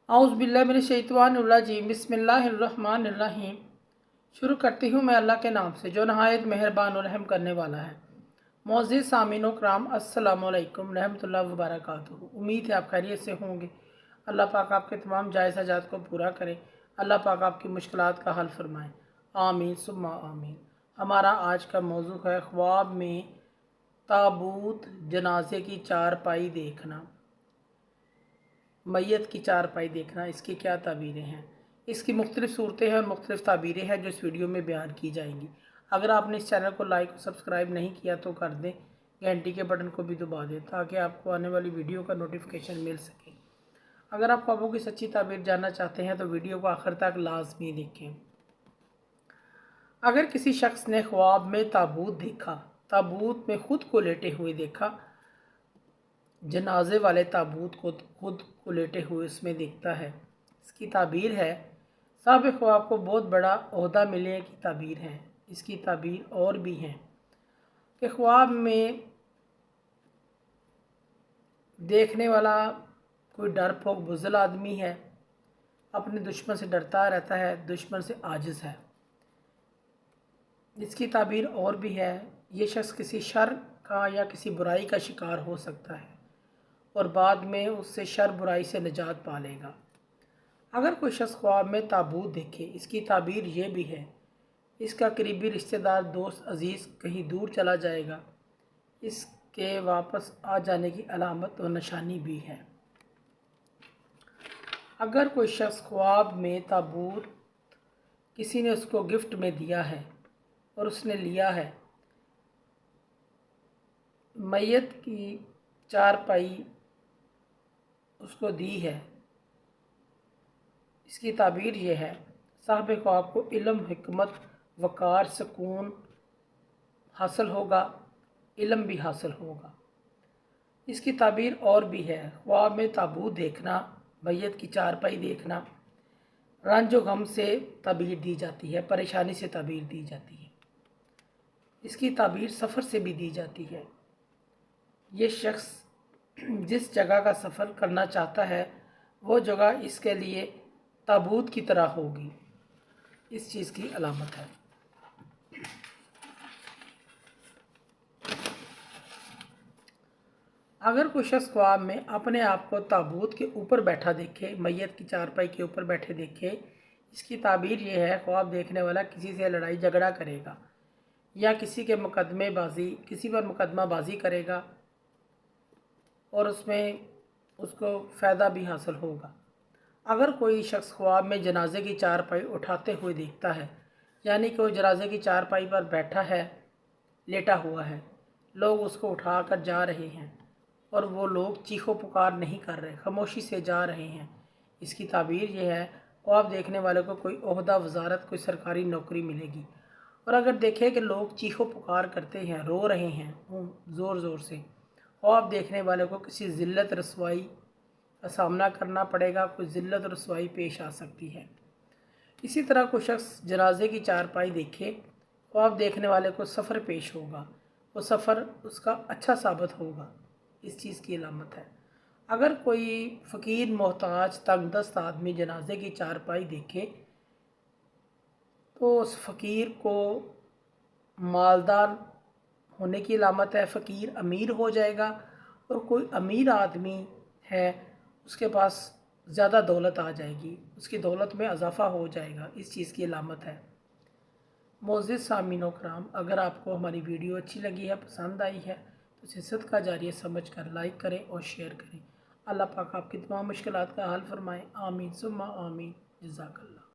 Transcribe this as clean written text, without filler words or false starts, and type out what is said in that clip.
औज़ुबिल्लाहिमिनश्शैतानिर्रजीम बिस्मिल्लाहिर्रहमानिर्रहीम। शुरू करती हूँ मैं अल्लाह के नाम से जो नहायत मेहरबान और रहम करने वाला है। मोअज़्ज़िज़ सामीन कराम अस्सलामु अलैकुम रहमतुल्लाहि व बरकातुहू। उम्मीद है आप खैरियत से होंगे। अल्लाह पाक आपके तमाम जायज़ हाजात को पूरा करें। अल्लाह पाक आपकी मुश्किलात का हल फरमाएँ। आमीन सुम्मा आमीन। हमारा आज का मौजू है ख्वाब में ताबूत जनाजे की चारपाई देखना। मैयत की चारपाई देखना, इसकी क्या ताबीरें हैं। इसकी मुख्तलिफ़ सूरतें हैं और मुख्तलिफ़ ताबीरें हैं जो इस वीडियो में बयान की जाएंगी। अगर आपने इस चैनल को लाइक और सब्सक्राइब नहीं किया तो कर दें, घंटी के बटन को भी दबा दें ताकि आपको आने वाली वीडियो का नोटिफिकेशन मिल सके। अगर आप ख्वाबों की सच्ची ताबीर जानना चाहते हैं तो वीडियो को आखिर तक लाजमी देखें। अगर किसी शख्स ने ख्वाब में ताबूत देखा, ताबूत में ख़ुद को लेटे हुए देखा, जनाजे वाले ताबूत को खुद को लेटे हुए उसमें देखता है, इसकी ताबीर है साहब ख्वाब को बहुत बड़ा ओहदा मिलने की ताबीर है। इसकी ताबीर और भी हैं कि ख्वाब में देखने वाला कोई डरपोक बुज़दिल आदमी है, अपने दुश्मन से डरता रहता है, दुश्मन से आजिज़ है। इसकी ताबीर और भी है, ये शख्स किसी शर का या किसी बुराई का शिकार हो सकता है और बाद में उससे शर बुराई से निजात पा लेगा। अगर कोई शख्स ख्वाब में ताबूत देखे, इसकी ताबीर ये भी है, इसका करीबी रिश्तेदार दोस्त अज़ीज़ कहीं दूर चला जाएगा। इसके वापस आ जाने की अलामत और निशानी भी है। अगर कोई शख्स ख्वाब में ताबूत किसी ने उसको गिफ्ट में दिया है और उसने लिया है, मैयत की चारपाई उसको दी है, इसकी ताबीर ये है साहिब ख्वाब को इल्म, हिकमत, वक़ार, सुकून हासिल होगा, इल्म भी हासिल होगा। इसकी ताबीर और भी है, ख्वाब में ताबूत देखना, मैयत की चारपाई देखना, रंज व गम से ताबीर दी जाती है, परेशानी से ताबीर दी जाती है। इसकी ताबीर सफ़र से भी दी जाती है। ये शख्स जिस जगह का सफ़र करना चाहता है वो जगह इसके लिए ताबूत की तरह होगी, इस चीज़ की अलामत है। अगर कोई शख्स ख्वाब में अपने आप को ताबूत के ऊपर बैठा देखे, मैयत की चारपाई के ऊपर बैठे देखे, इसकी ताबीर ये है ख्वाब देखने वाला किसी से लड़ाई झगड़ा करेगा या किसी पर मुकदमाबाजी करेगा और उसमें उसको फ़ायदा भी हासिल होगा। अगर कोई शख्स ख्वाब में जनाजे की चारपाई उठाते हुए देखता है, यानी कि वो जनाजे की चारपाई पर बैठा है, लेटा हुआ है, लोग उसको उठाकर जा रहे हैं और वो लोग चीखो पुकार नहीं कर रहे, खामोशी से जा रहे हैं, इसकी ताबीर ये है ख्वाब देखने वाले को कोई ओहदा, वजारत, कोई सरकारी नौकरी मिलेगी। और अगर देखे कि लोग चीखो पुकार करते हैं, रो रहे हैं ज़ोर ज़ोर से, ख्वाब देखने वाले को किसी ज़िल्लत रसवाई का सामना करना पड़ेगा, कोई ज़िल्लत रसवाई पेश आ सकती है। इसी तरह कोई शख्स जनाजे की चारपाई देखे, ख्वाब देखने वाले को सफ़र पेश होगा, वो सफ़र उसका अच्छा साबित होगा, इस चीज़ की अलामत है। अगर कोई फ़कीर, मोहताज, तंगदस्त आदमी जनाजे की चारपाई देखे तो उस फ़कीर को मालदार होने की अलामत है, फ़कीर अमीर हो जाएगा और कोई अमीर आदमी है उसके पास ज़्यादा दौलत आ जाएगी, उसकी दौलत में इजाफ़ा हो जाएगा, इस चीज़ की अलामत है। मोअज़्ज़िज़ सामीन कराम, अगर आपको हमारी वीडियो अच्छी लगी है, पसंद आई है तो इसे सदका जारिया समझ कर लाइक करें और शेयर करें। अल्लाह पाक आपकी तमाम मुश्किलात का हल फरमाएँ। आमीन सुम्मा आमीन। जज़ाकल्लाह।